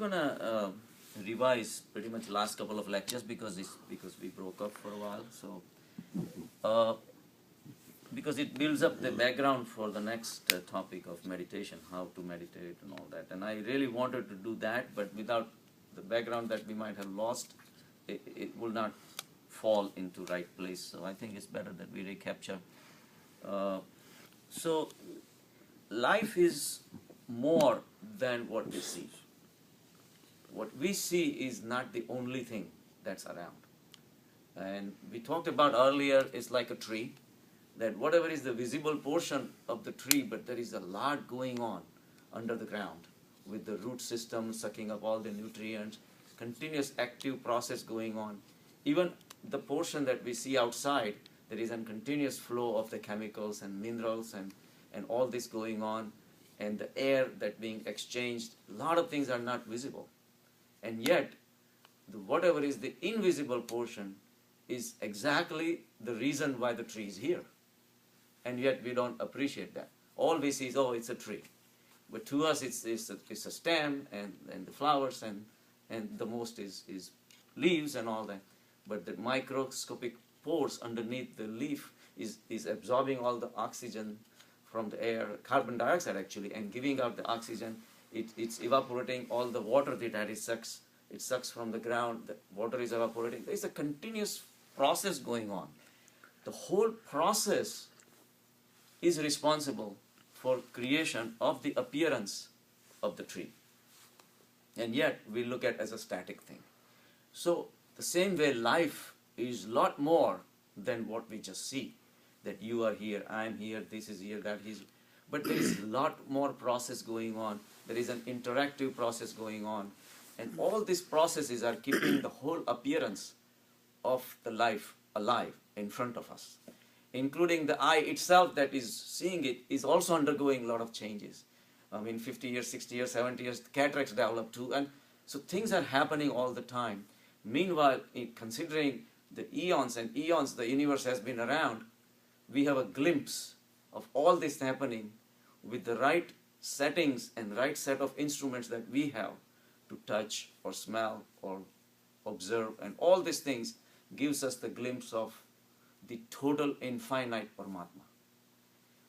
gonna revise pretty much last couple of lectures because we broke up for a while. So because it builds up the background for the next topic of meditation, how to meditate and all that. And I really wanted to do that, but without the background that we might have lost, it will not fall into right place. So I think it's better that we recapture. So life is more than what we see. What we see is not the only thing that's around. And we talked about earlier, it's like a tree, that whatever is the visible portion of the tree, but there is a lot going on under the ground with the root system sucking up all the nutrients, continuous active process going on. Even the portion that we see outside, there is a continuous flow of the chemicals and minerals and all this going on, and the air that being exchanged. A lot of things are not visible. And yet, whatever is the invisible portion is exactly the reason why the tree is here. And yet we don't appreciate that. All we see is, oh, it's a tree. But to us, it's a stem and the flowers and the most is leaves and all that. But the microscopic pores underneath the leaf is absorbing all the oxygen from the air, carbon dioxide actually, and giving out the oxygen. It's evaporating all the water that it sucks from the ground. The water is evaporating. There's a continuous process going on. The whole process is responsible for creation of the appearance of the tree. And yet we look at it as a static thing. So the same way life is a lot more than what we just see. That you are here, I am here, this is here, that is. But there is a lot more process going on. There is an interactive process going on. And all these processes are keeping the whole appearance of the life alive in front of us. Including the eye itself that is seeing it is also undergoing a lot of changes. I mean, 50 years, 60 years, 70 years, cataracts develop too. And so things are happening all the time. Meanwhile, considering the eons and eons the universe has been around, we have a glimpse of all this happening with the right settings and right set of instruments that we have to touch or smell or observe, and all these things gives us the glimpse of the total infinite Paramatma.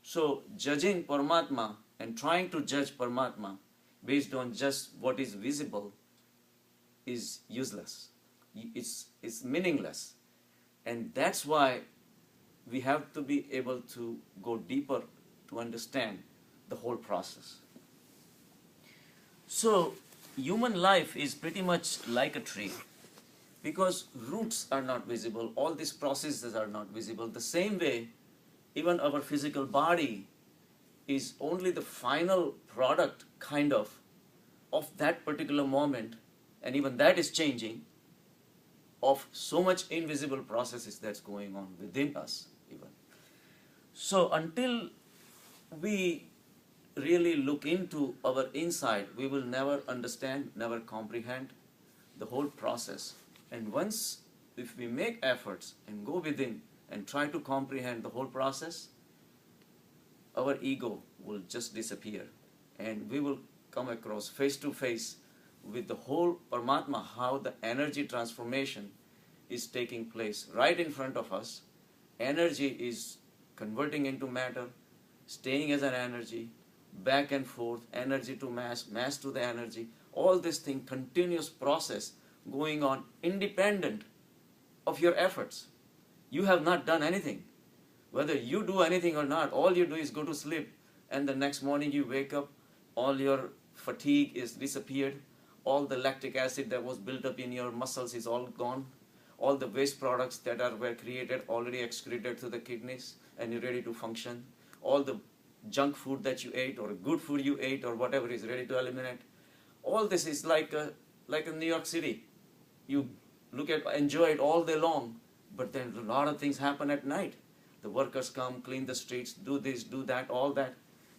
So judging Paramatma and trying to judge Paramatma based on just what is visible is useless. It's meaningless. And that's why we have to be able to go deeper to understand the whole process. So human life is pretty much like a tree because roots are not visible, all these processes are not visible. The same way, even our physical body is only the final product kind of that particular moment, and even that is changing, of so much invisible processes that's going on within us even. So until we really look into our inside, we will never understand, never comprehend the whole process. And once, if we make efforts and go within and try to comprehend the whole process, our ego will just disappear. And we will come across face to face with the whole Paramatma, how the energy transformation is taking place right in front of us. Energy is converting into matter, staying as an energy, back and forth, energy to mass, mass to the energy. All this thing, continuous process going on independent of your efforts. You have not done anything. Whether you do anything or not, all you do is go to sleep, and the next morning you wake up, all your fatigue is disappeared, all the lactic acid that was built up in your muscles is all gone, all the waste products that were created already excreted to the kidneys, and you're ready to function. All the junk food that you ate or good food you ate or whatever is ready to eliminate. All this is like a New York City. You enjoy it all day long, but then a lot of things happen at night. The workers come, clean the streets, do this, do that, all that.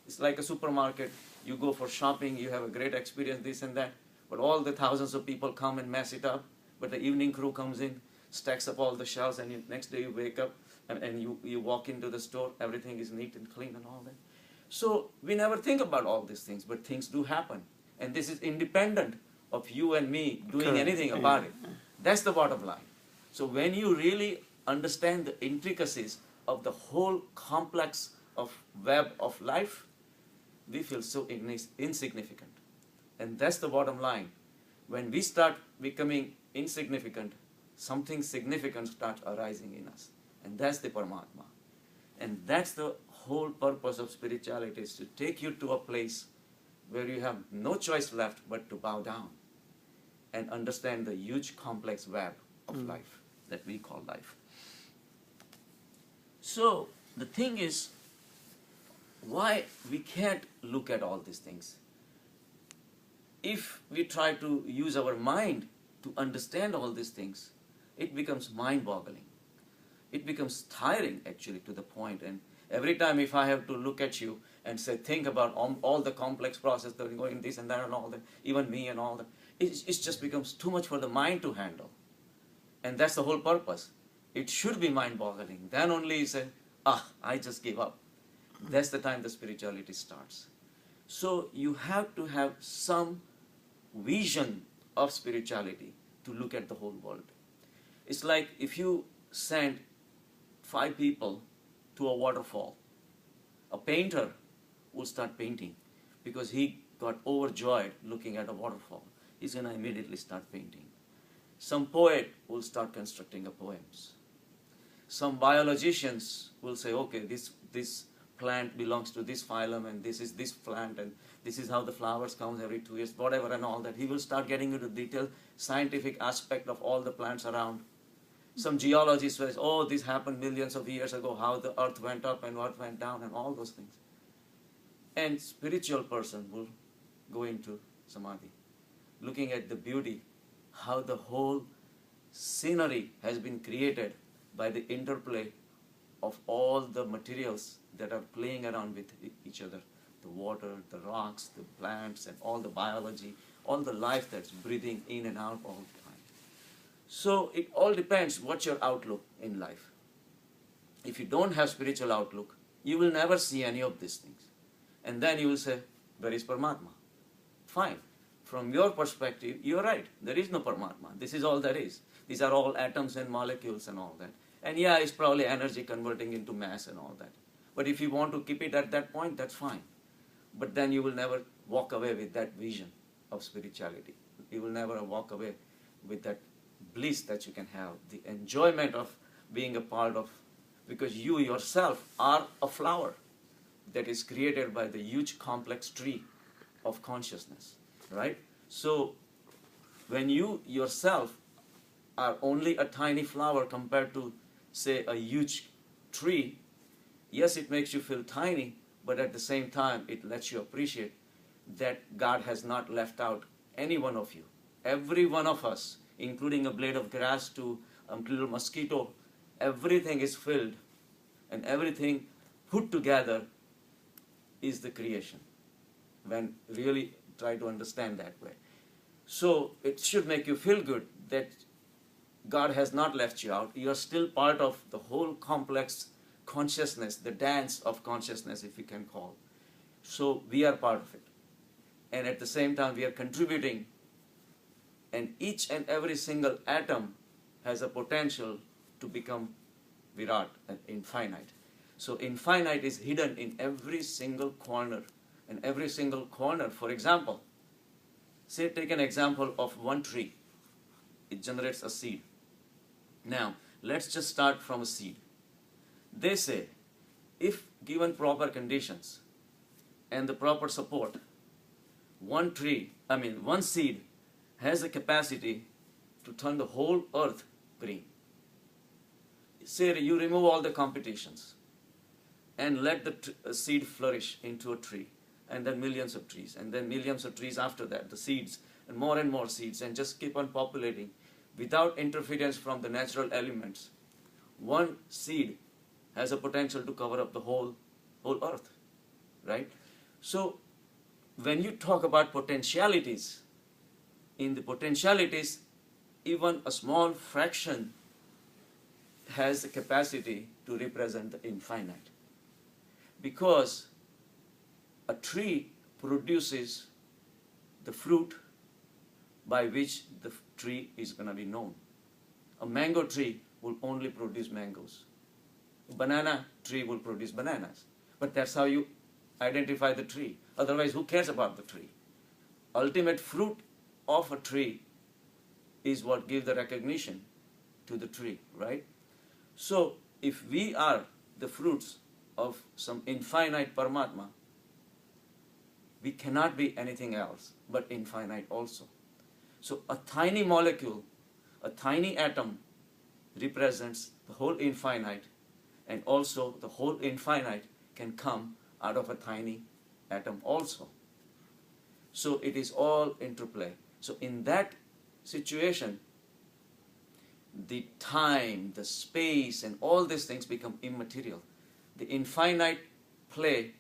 It's like a supermarket. You go for shopping, you have a great experience, this and that, but all the thousands of people come and mess it up. But the evening crew comes in, stacks up all the shelves, and next day you wake up and you walk into the store, everything is neat and clean and all that. So we never think about all these things, but things do happen. And this is independent of you and me doing anything about it. That's the bottom line. So when you really understand the intricacies of the whole complex of web of life, we feel so insignificant. And that's the bottom line. When we start becoming insignificant, something significant starts arising in us. And that's the Paramatma. And that's the whole purpose of spirituality, is to take you to a place where you have no choice left but to bow down and understand the huge complex web of life that we call life. So the thing is, why we can't look at all these things? If we try to use our mind to understand all these things, it becomes mind-boggling. It becomes tiring, actually, to the point. And every time if I have to look at you and say, think about all the complex process that are going this and that and all that, even me and all that, it just becomes too much for the mind to handle. And that's the whole purpose. It should be mind-boggling. Then only you say, I just give up. That's the time the spirituality starts. So you have to have some vision of spirituality to look at the whole world. It's like if you send 5 people to a waterfall, a painter will start painting because he got overjoyed looking at a waterfall. He's going to immediately start painting. Some poet will start constructing poems. Some biologicians will say, okay, this plant belongs to this phylum, and this is this plant, and this is how the flowers come every 2 years, whatever and all that. He will start getting into detailed scientific aspect of all the plants around. Some geologist says, oh, this happened millions of years ago, how the earth went up and what went down and all those things. And spiritual person will go into samadhi, looking at the beauty, how the whole scenery has been created by the interplay of all the materials that are playing around with each other. The water, the rocks, the plants, and all the biology, all the life that's breathing in and out all the time. So it all depends what's your outlook in life. If you don't have spiritual outlook, you will never see any of these things. And then you will say, where is Paramatma? Fine. From your perspective, you're right. There is no Paramatma. This is all there is. These are all atoms and molecules and all that. And yeah, it's probably energy converting into mass and all that. But if you want to keep it at that point, that's fine. But then you will never walk away with that vision of spirituality. You will never walk away with that bliss that you can have, the enjoyment of being a part of, because you yourself are a flower that is created by the huge complex tree of consciousness, right? So when you yourself are only a tiny flower compared to, say, a huge tree, yes, it makes you feel tiny, but at the same time, it lets you appreciate that God has not left out any one of you. Every one of us, including a blade of grass to a little mosquito, everything is filled, and everything put together is the creation, when really try to understand that way. So it should make you feel good that God has not left you out. You are still part of the whole complex consciousness, the dance of consciousness, if you can call. So we are part of it. And at the same time, we are contributing. And each and every single atom has a potential to become Virat, infinite. So infinite is hidden in every single corner. And every single corner, for example, say take an example of one tree. It generates a seed. Now, let's just start from a seed. They say, if given proper conditions and the proper support, one seed has the capacity to turn the whole earth green. Say you remove all the competitions and let the seed flourish into a tree, and then millions of trees, and then millions of trees after that, the seeds, and more seeds, and just keep on populating without interference from the natural elements. One seed has a potential to cover up the whole earth, right? So when you talk about potentialities, in the potentialities, even a small fraction has the capacity to represent the infinite. Because a tree produces the fruit by which the tree is going to be known. A mango tree will only produce mangoes. A banana tree will produce bananas. But that's how you identify the tree. Otherwise, who cares about the tree? Ultimate fruit of a tree is what gives the recognition to the tree, right? So, if we are the fruits of some infinite Paramatma, we cannot be anything else but infinite also. So, a tiny molecule, a tiny atom represents the whole infinite, and also the whole infinite can come out of a tiny atom also. So it is all interplay. So in that situation, the time, the space, and all these things become immaterial. The infinite play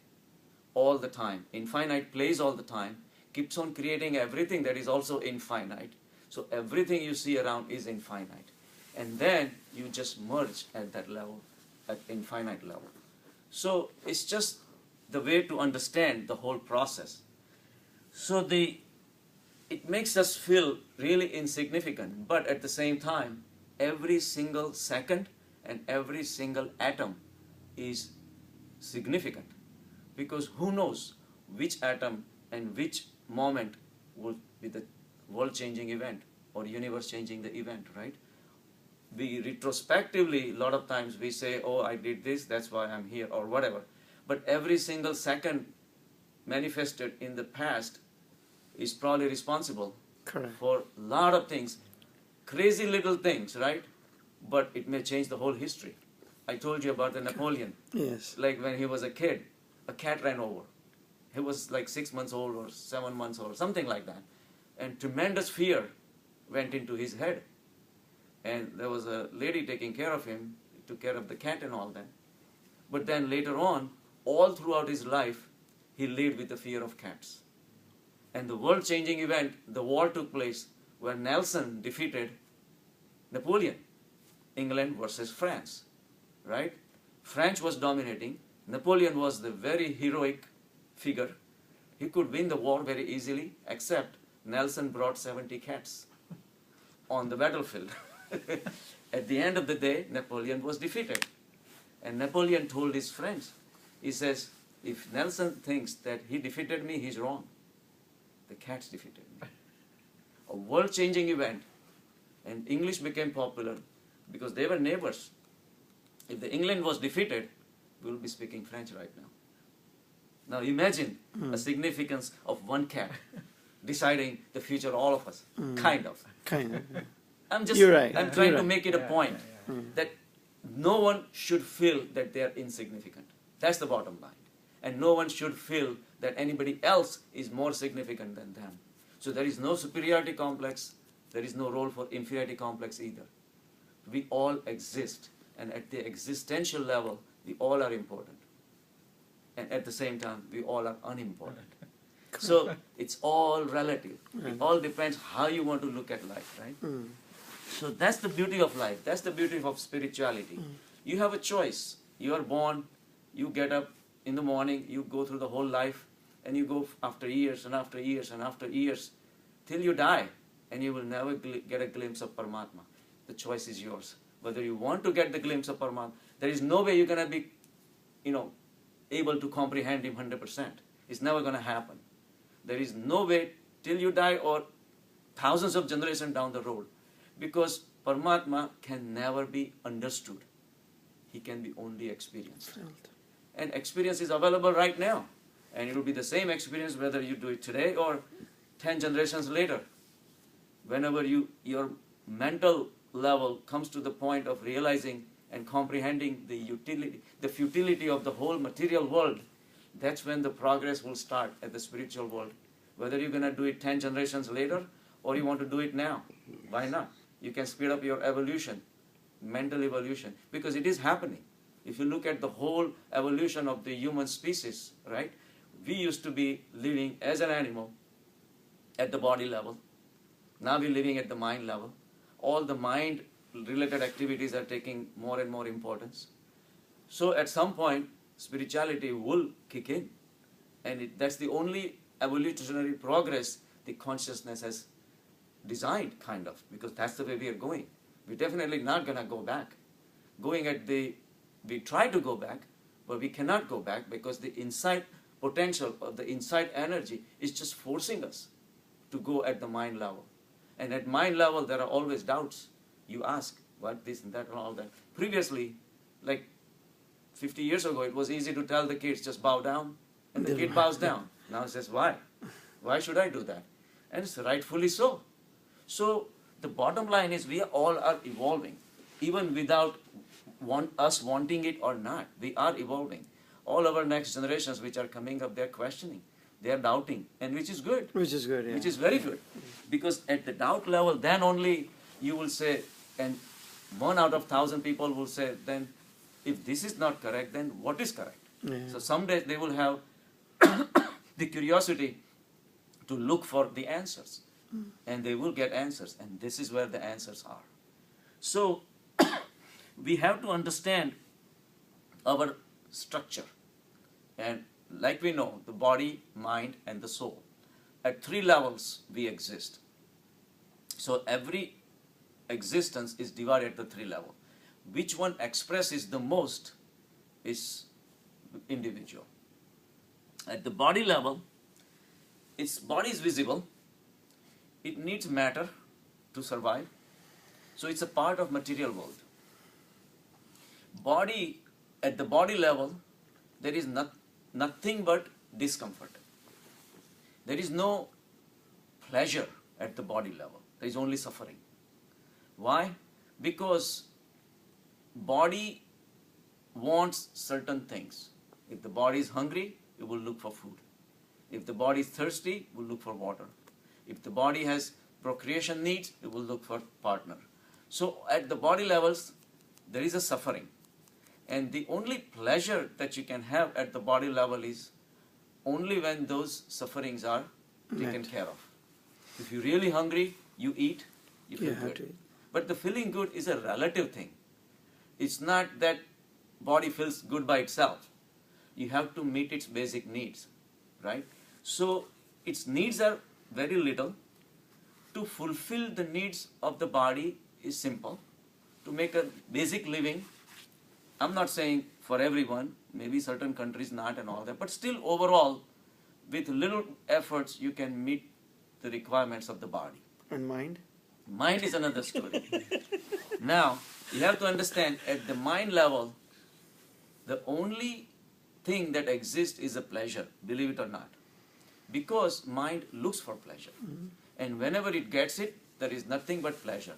all the time. Infinite plays all the time, keeps on creating everything that is also infinite. So everything you see around is infinite. And then you just merge at that level, at infinite level. So it's just the way to understand the whole process. So it makes us feel really insignificant, but at the same time, every single second and every single atom is significant. Because who knows which atom and which moment will be the world-changing event or universe-changing the event, right? We retrospectively, a lot of times we say, oh, I did this, that's why I'm here, or whatever. But every single second manifested in the past is probably responsible for a lot of things, crazy little things, right? But it may change the whole history. I told you about the Napoleon. Yes. Like when he was a kid, a cat ran over. He was like 6 months old or 7 months old, something like that. And tremendous fear went into his head. And there was a lady taking care of him, took care of the cat and all that. But then later on, all throughout his life, he lived with the fear of cats. And the world-changing event, the war took place where Nelson defeated Napoleon, England versus France, right? France was dominating. Napoleon was the very heroic figure. He could win the war very easily, except Nelson brought 70 cats on the battlefield. At the end of the day, Napoleon was defeated. And Napoleon told his friends, he says, if Nelson thinks that he defeated me, he's wrong. The cats defeated me. A world-changing event. And English became popular because they were neighbors. If the England was defeated, we will be speaking French right now. Now imagine a significance of one cat deciding the future of all of us. Kind of. You're right. I'm trying to make it a point that no one should feel that they are insignificant. That's the bottom line. And no one should feel that anybody else is more significant than them. So there is no superiority complex. There is no role for inferiority complex either. We all exist. And at the existential level, we all are important. And at the same time, we all are unimportant. So it's all relative. It all depends how you want to look at life, right? So that's the beauty of life. That's the beauty of spirituality. You have a choice. You are born, you get up in the morning, you go through the whole life, and you go after years and after years and after years till you die, and you will never get a glimpse of Paramatma. The choice is yours. Whether you want to get the glimpse of Paramatma, there is no way you're going to be, able to comprehend him 100%. It's never going to happen. There is no way till you die or thousands of generations down the road, because Paramatma can never be understood. He can be only experienced. And experience is available right now. And it will be the same experience whether you do it today or 10 generations later. Whenever your mental level comes to the point of realizing and comprehending the futility of the whole material world, that's when the progress will start at the spiritual world. Whether you're going to do it 10 generations later or you want to do it now, why not? You can speed up your evolution, mental evolution, because it is happening. If you look at the whole evolution of the human species, right? We used to be living as an animal at the body level. Now we're living at the mind level. All the mind-related activities are taking more and more importance. So at some point, spirituality will kick in. And that's the only evolutionary progress the consciousness has designed, kind of, because that's the way we are going. We're definitely not going to go back. We try to go back, but we cannot go back because the inside potential of the inside energy is just forcing us to go at the mind level. And at mind level, there are always doubts. You ask, what, this and that and all that. Previously, like 50 years ago, it was easy to tell the kids, just bow down, and the kid bows down. Now it says, why? Why should I do that? And it's rightfully so. So the bottom line is we all are evolving, even without us wanting it or not. We are evolving. All our next generations which are coming up, they're questioning, they're doubting, and which is good. Which is good, yeah. Which is very good. Because at the doubt level, then only you will say, and 1 out of 1,000 people will say, then if this is not correct, then what is correct? Yeah. So someday they will have the curiosity to look for the answers. And they will get answers. And this is where the answers are. So we have to understand our structure. And like we know, the body, mind, and the soul. At 3 levels we exist. So every existence is divided at the 3 levels. Which one expresses the most is individual. At the body level, its body is visible. It needs matter to survive. So it's a part of material world. At the body level, there is nothing but discomfort. There is no pleasure at the body level. There is only suffering. Why? Because body wants certain things. If the body is hungry, it will look for food. If the body is thirsty, it will look for water. If the body has procreation needs, it will look for partner. So at the body levels, there is a suffering. And the only pleasure that you can have at the body level is only when those sufferings are taken care of. If you're really hungry, you eat, you feel good. But the feeling good is a relative thing. It's not that body feels good by itself. You have to meet its basic needs, right? So its needs are very little. To fulfill the needs of the body is simple. To make a basic living, I'm not saying for everyone, maybe certain countries not and all that, but still overall, with little efforts, you can meet the requirements of the body. And mind? Mind is another story. Now, you have to understand, at the mind level, the only thing that exists is a pleasure, believe it or not. Because mind looks for pleasure. And whenever it gets it, there is nothing but pleasure.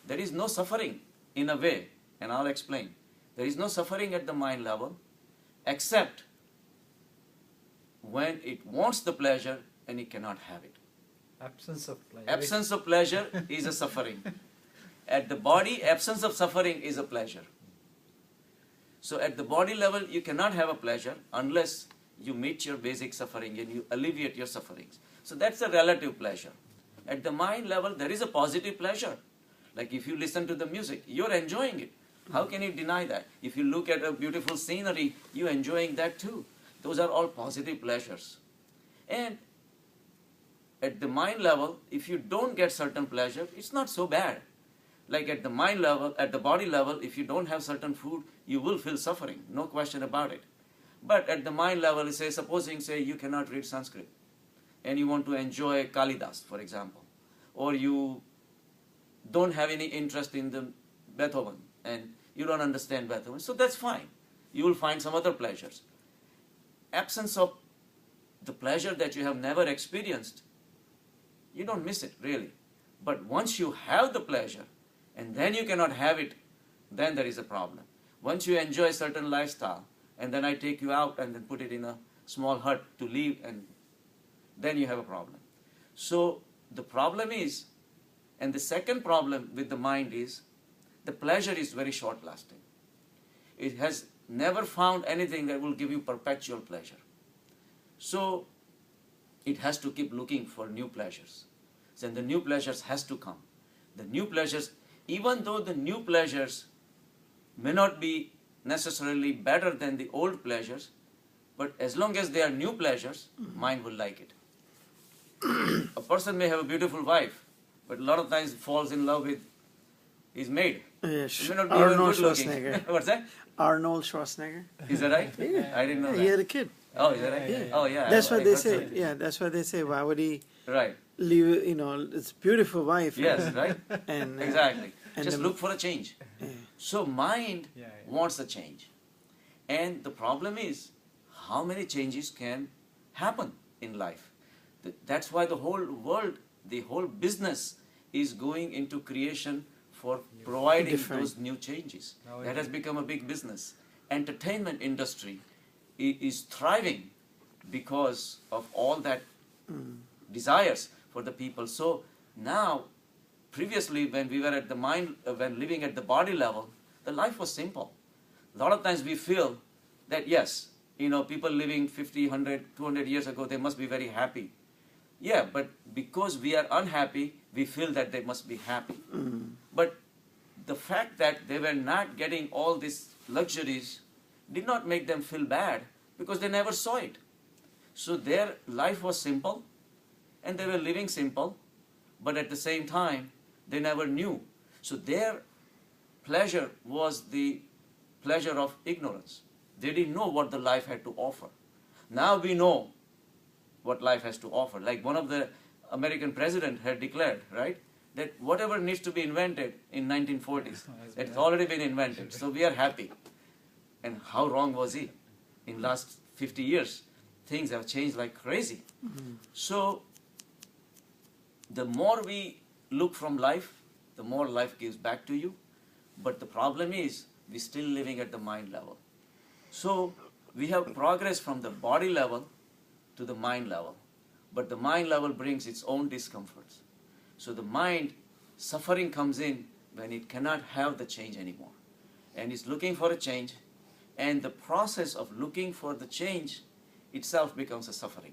There is no suffering in a way, and I'll explain. There is no suffering at the mind level, except when it wants the pleasure and it cannot have it. Absence of pleasure. Absence of pleasure is a suffering. At the body, absence of suffering is a pleasure. So at the body level, you cannot have a pleasure unless you meet your basic suffering and you alleviate your sufferings. So that's a relative pleasure. At the mind level, there is a positive pleasure. Like if you listen to the music, you're enjoying it. How can you deny that? If you look at a beautiful scenery, you're enjoying that too. Those are all positive pleasures. And at the mind level, if you don't get certain pleasure, it's not so bad. Like at the mind level, at the body level, if you don't have certain food, you will feel suffering, no question about it. But at the mind level, supposing you cannot read Sanskrit, and you want to enjoy Kalidas, for example, or you don't have any interest in the Beethoven, and you don't understand Beethoven, so that's fine. You will find some other pleasures. Absence of the pleasure that you have never experienced, you don't miss it, really. But once you have the pleasure, and then you cannot have it, then there is a problem. Once you enjoy a certain lifestyle, and then I take you out and then put it in a small hut to live, and then you have a problem. So the problem is, and the second problem with the mind is, the pleasure is very short-lasting. It has never found anything that will give you perpetual pleasure. So it has to keep looking for new pleasures. So the new pleasures has to come. The new pleasures, even though the new pleasures may not be necessarily better than the old pleasures, but as long as they are new pleasures, mind will like it. A person may have a beautiful wife, but a lot of times falls in love with his maid. Yeah, He may not be even Arnold good looking. Schwarzenegger. What's that? Arnold Schwarzenegger. Is that right? Yeah. I didn't know He that. had a kid. Oh, is that right? Yeah. Oh, yeah. That's I what they heard say. so. Yeah, that's what they say. Why would he Right. leave? You know, it's a beautiful wife. Yes, right? And Exactly. and Just the- look for a change. Yeah. So mind Yeah, yeah. wants a change. And the problem is, how many changes can happen in life? That's why the whole world, the whole business is going into creation for providing Different. those new changes. Now That it- has become a big business. Entertainment industry is thriving because of all that desires for the people. So now, previously when we were at the mind, when living at the body level, the life was simple. A lot of times we feel that yes, people living 50, 100, 200 years ago, they must be very happy. Yeah, but because we are unhappy, we feel that they must be happy. But the fact that they were not getting all these luxuries did not make them feel bad because they never saw it. So their life was simple and they were living simple, but at the same time, they never knew. So their pleasure was the pleasure of ignorance. They didn't know what the life had to offer. Now we know what life has to offer. Like one of the American president had declared, right, that whatever needs to be invented in 1940s, it's already been invented. So we are happy. And how wrong was he? In last 50 years, things have changed like crazy. So the more we look from life, the more life gives back to you. But the problem is, we're still living at the mind level. So we have progress from the body level to the mind level. But the mind level brings its own discomforts. So the mind, suffering comes in when it cannot have the change anymore. And it's looking for a change. And the process of looking for the change itself becomes a suffering.